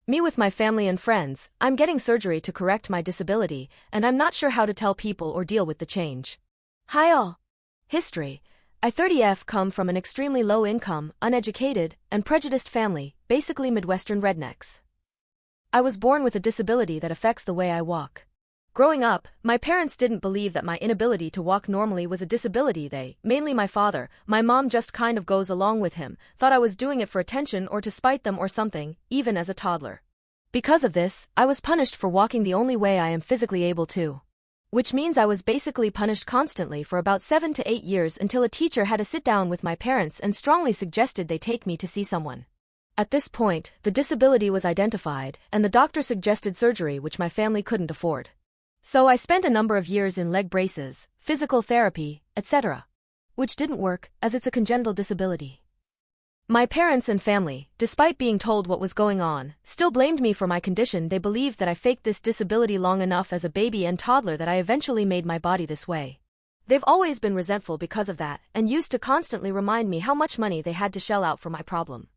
Me with my family and friends, I'm getting surgery to correct my disability, and I'm not sure how to tell people or deal with the change. Hi all. History. I 30F come from an extremely low-income, uneducated, and prejudiced family, basically Midwestern rednecks. I was born with a disability that affects the way I walk. Growing up, my parents didn't believe that my inability to walk normally was a disability. They, mainly my father, my mom just kind of goes along with him, thought I was doing it for attention or to spite them or something, even as a toddler. Because of this, I was punished for walking the only way I am physically able to. Which means I was basically punished constantly for about 7 to 8 years until a teacher had to sit down with my parents and strongly suggested they take me to see someone. At this point, the disability was identified, and the doctor suggested surgery which my family couldn't afford. So I spent a number of years in leg braces, physical therapy, etc. Which didn't work, as it's a congenital disability. My parents and family, despite being told what was going on, still blamed me for my condition. They believed that I faked this disability long enough as a baby and toddler that I eventually made my body this way. They've always been resentful because of that, and used to constantly remind me how much money they had to shell out for my problem.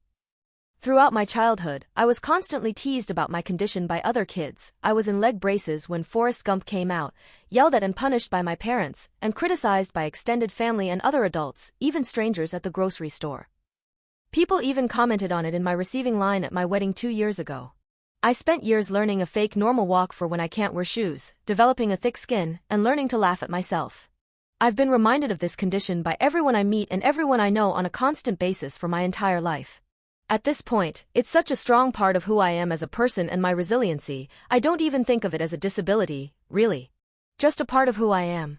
Throughout my childhood, I was constantly teased about my condition by other kids. I was in leg braces when Forrest Gump came out, yelled at and punished by my parents, and criticized by extended family and other adults, even strangers at the grocery store. People even commented on it in my receiving line at my wedding 2 years ago. I spent years learning a fake normal walk for when I can't wear shoes, developing a thick skin, and learning to laugh at myself. I've been reminded of this condition by everyone I meet and everyone I know on a constant basis for my entire life. At this point, it's such a strong part of who I am as a person and my resiliency, I don't even think of it as a disability, really. Just a part of who I am.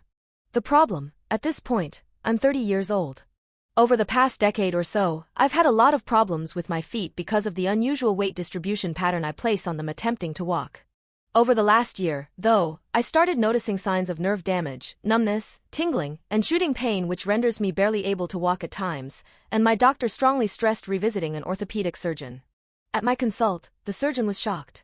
The problem, at this point, I'm 30 years old. Over the past decade or so, I've had a lot of problems with my feet because of the unusual weight distribution pattern I place on them attempting to walk. Over the last year, though, I started noticing signs of nerve damage, numbness, tingling, and shooting pain which renders me barely able to walk at times, and my doctor strongly stressed revisiting an orthopedic surgeon. At my consult, the surgeon was shocked.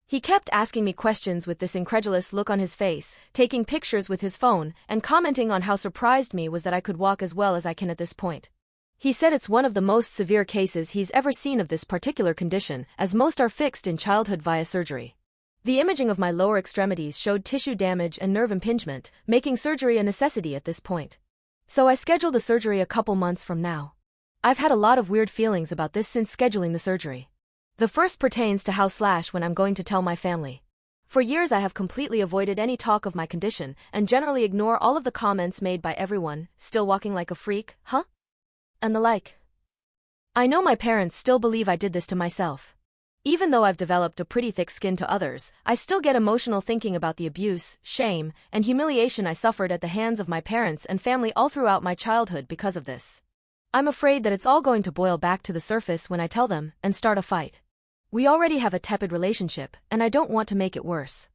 He kept asking me questions with this incredulous look on his face, taking pictures with his phone, and commenting on how surprised me was that I could walk as well as I can at this point. He said it's one of the most severe cases he's ever seen of this particular condition, as most are fixed in childhood via surgery. The imaging of my lower extremities showed tissue damage and nerve impingement, making surgery a necessity at this point. So I scheduled a surgery a couple months from now. I've had a lot of weird feelings about this since scheduling the surgery. The first pertains to when I'm going to tell my family. For years I have completely avoided any talk of my condition, and generally ignore all of the comments made by everyone, still walking like a freak, huh? And the like. I know my parents still believe I did this to myself. Even though I've developed a pretty thick skin to others, I still get emotional thinking about the abuse, shame, and humiliation I suffered at the hands of my parents and family all throughout my childhood because of this. I'm afraid that it's all going to boil back to the surface when I tell them, and start a fight. We already have a tepid relationship, and I don't want to make it worse.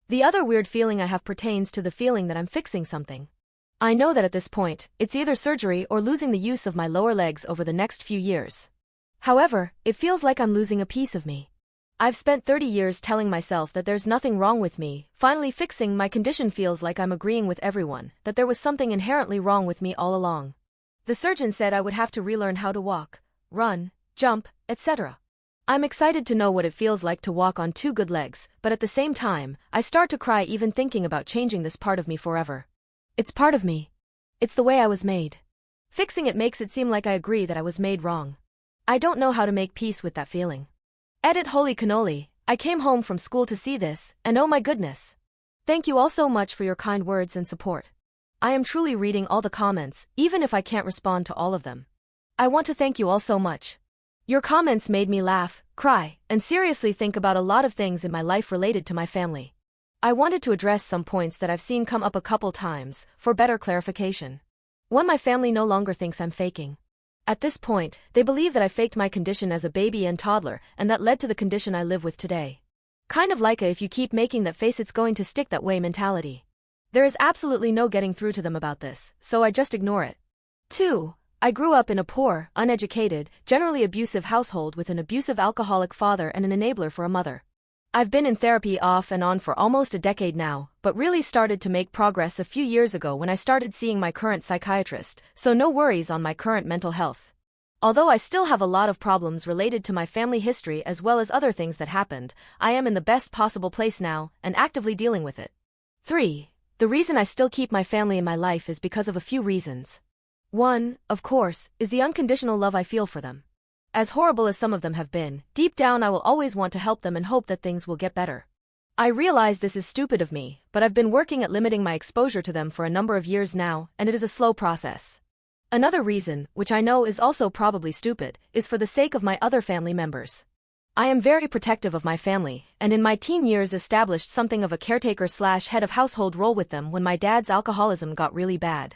The other weird feeling I have pertains to the feeling that I'm fixing something. I know that at this point, it's either surgery or losing the use of my lower legs over the next few years. However, it feels like I'm losing a piece of me. I've spent 30 years telling myself that there's nothing wrong with me. Finally fixing my condition feels like I'm agreeing with everyone, that there was something inherently wrong with me all along. The surgeon said I would have to relearn how to walk, run, jump, etc. I'm excited to know what it feels like to walk on 2 good legs, but at the same time, I start to cry even thinking about changing this part of me forever. It's part of me. It's the way I was made. Fixing it makes it seem like I agree that I was made wrong. I don't know how to make peace with that feeling. Edit holy cannoli, I came home from school to see this, and oh my goodness. Thank you all so much for your kind words and support. I am truly reading all the comments, even if I can't respond to all of them. I want to thank you all so much. Your comments made me laugh, cry, and seriously think about a lot of things in my life related to my family. I wanted to address some points that I've seen come up a couple times, for better clarification. 1. My family no longer thinks I'm faking. At this point, they believe that I faked my condition as a baby and toddler, and that led to the condition I live with today. Kind of like a if you keep making that face it's going to stick that way mentality. There is absolutely no getting through to them about this, so I just ignore it. 2. I grew up in a poor, uneducated, generally abusive household with an abusive alcoholic father and an enabler for a mother. I've been in therapy off and on for almost a decade now, but really started to make progress a few years ago when I started seeing my current psychiatrist, so no worries on my current mental health. Although I still have a lot of problems related to my family history as well as other things that happened, I am in the best possible place now and actively dealing with it. 3. The reason I still keep my family in my life is because of a few reasons. 1, of course, is the unconditional love I feel for them. As horrible as some of them have been, deep down I will always want to help them and hope that things will get better. I realize this is stupid of me, but I've been working at limiting my exposure to them for a number of years now, and it is a slow process. Another reason, which I know is also probably stupid, is for the sake of my other family members. I am very protective of my family, and in my teen years established something of a caretaker/head of household role with them when my dad's alcoholism got really bad.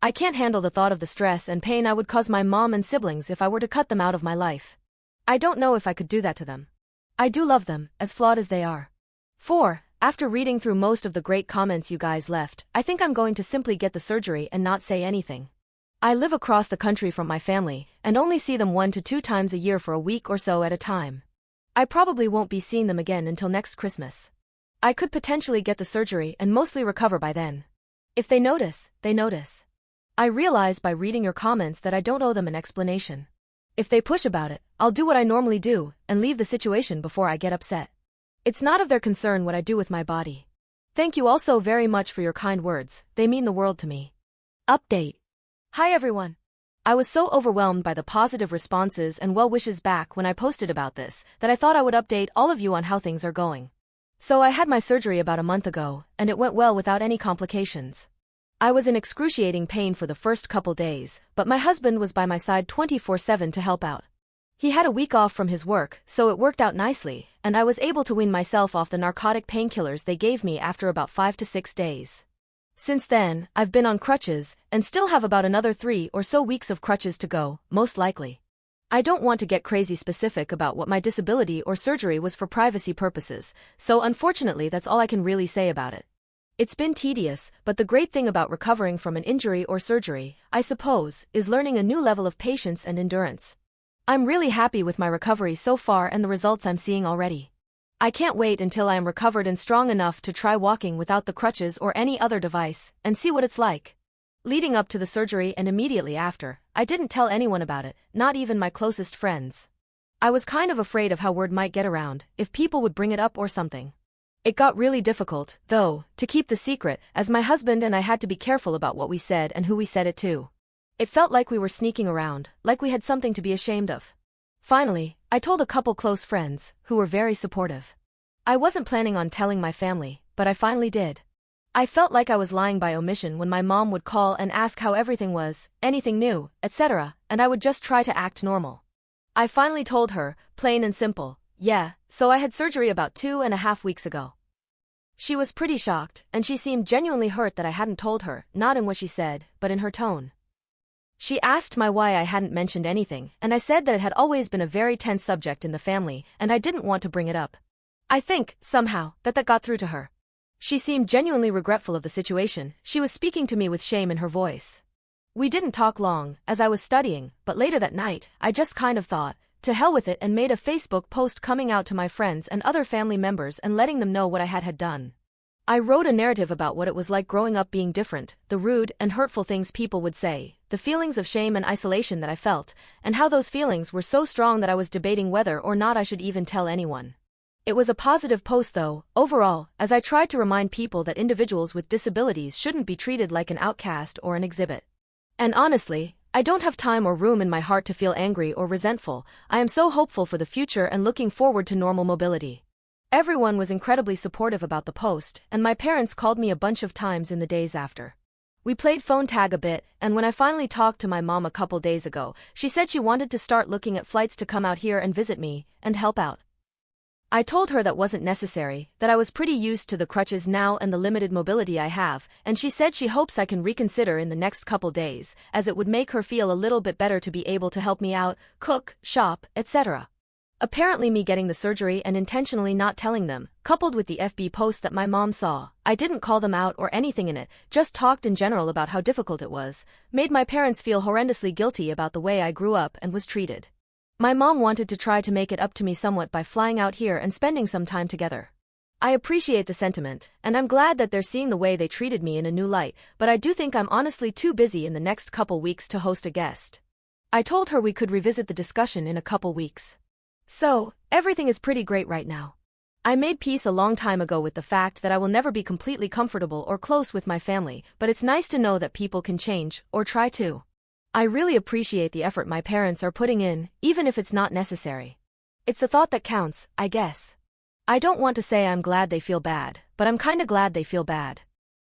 I can't handle the thought of the stress and pain I would cause my mom and siblings if I were to cut them out of my life. I don't know if I could do that to them. I do love them, as flawed as they are. 4. After reading through most of the great comments you guys left, I think I'm going to simply get the surgery and not say anything. I live across the country from my family, and only see them 1 to 2 times a year for a week or so at a time. I probably won't be seeing them again until next Christmas. I could potentially get the surgery and mostly recover by then. If they notice, they notice. I realized by reading your comments that I don't owe them an explanation. If they push about it, I'll do what I normally do, and leave the situation before I get upset. It's not of their concern what I do with my body. Thank you all so very much for your kind words, they mean the world to me. Update. Hi everyone. I was so overwhelmed by the positive responses and well wishes back when I posted about this, that I thought I would update all of you on how things are going. So I had my surgery about a month ago, and it went well without any complications. I was in excruciating pain for the first couple days, but my husband was by my side 24/7 to help out. He had a week off from his work, so it worked out nicely, and I was able to wean myself off the narcotic painkillers they gave me after about 5 to 6 days. Since then, I've been on crutches, and still have about another 3 or so weeks of crutches to go, most likely. I don't want to get crazy specific about what my disability or surgery was for privacy purposes, so unfortunately that's all I can really say about it. It's been tedious, but the great thing about recovering from an injury or surgery, I suppose, is learning a new level of patience and endurance. I'm really happy with my recovery so far and the results I'm seeing already. I can't wait until I am recovered and strong enough to try walking without the crutches or any other device, and see what it's like. Leading up to the surgery and immediately after, I didn't tell anyone about it, not even my closest friends. I was kind of afraid of how word might get around, if people would bring it up or something. It got really difficult, though, to keep the secret, as my husband and I had to be careful about what we said and who we said it to. It felt like we were sneaking around, like we had something to be ashamed of. Finally, I told a couple close friends, who were very supportive. I wasn't planning on telling my family, but I finally did. I felt like I was lying by omission when my mom would call and ask how everything was, anything new, etc., and I would just try to act normal. I finally told her, plain and simple, yeah, so I had surgery about 2.5 weeks ago. She was pretty shocked, and she seemed genuinely hurt that I hadn't told her, not in what she said, but in her tone. She asked me why I hadn't mentioned anything, and I said that it had always been a very tense subject in the family, and I didn't want to bring it up. I think, somehow, that got through to her. She seemed genuinely regretful of the situation. She was speaking to me with shame in her voice. We didn't talk long, as I was studying, but later that night, I just kind of thought, to hell with it, and made a Facebook post coming out to my friends and other family members and letting them know what I had done. I wrote a narrative about what it was like growing up being different, the rude and hurtful things people would say, the feelings of shame and isolation that I felt, and how those feelings were so strong that I was debating whether or not I should even tell anyone. It was a positive post though, overall, as I tried to remind people that individuals with disabilities shouldn't be treated like an outcast or an exhibit. And honestly, I don't have time or room in my heart to feel angry or resentful. I am so hopeful for the future and looking forward to normal mobility. Everyone was incredibly supportive about the post, and my parents called me a bunch of times in the days after. We played phone tag a bit, and when I finally talked to my mom a couple days ago, she said she wanted to start looking at flights to come out here and visit me, and help out. I told her that wasn't necessary, that I was pretty used to the crutches now and the limited mobility I have, and she said she hopes I can reconsider in the next couple days, as it would make her feel a little bit better to be able to help me out, cook, shop, etc. Apparently me getting the surgery and intentionally not telling them, coupled with the FB post that my mom saw, I didn't call them out or anything in it, just talked in general about how difficult it was, made my parents feel horrendously guilty about the way I grew up and was treated. My mom wanted to try to make it up to me somewhat by flying out here and spending some time together. I appreciate the sentiment, and I'm glad that they're seeing the way they treated me in a new light, but I do think I'm honestly too busy in the next couple weeks to host a guest. I told her we could revisit the discussion in a couple weeks. So, everything is pretty great right now. I made peace a long time ago with the fact that I will never be completely comfortable or close with my family, but it's nice to know that people can change, or try to. I really appreciate the effort my parents are putting in, even if it's not necessary. It's the thought that counts, I guess. I don't want to say I'm glad they feel bad, but I'm kinda glad they feel bad.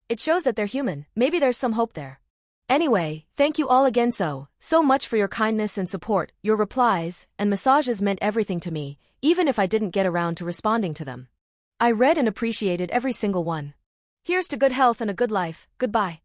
It shows that they're human, maybe there's some hope there. Anyway, thank you all again so much for your kindness and support. Your replies and massages meant everything to me, even if I didn't get around to responding to them. I read and appreciated every single one. Here's to good health and a good life. Goodbye.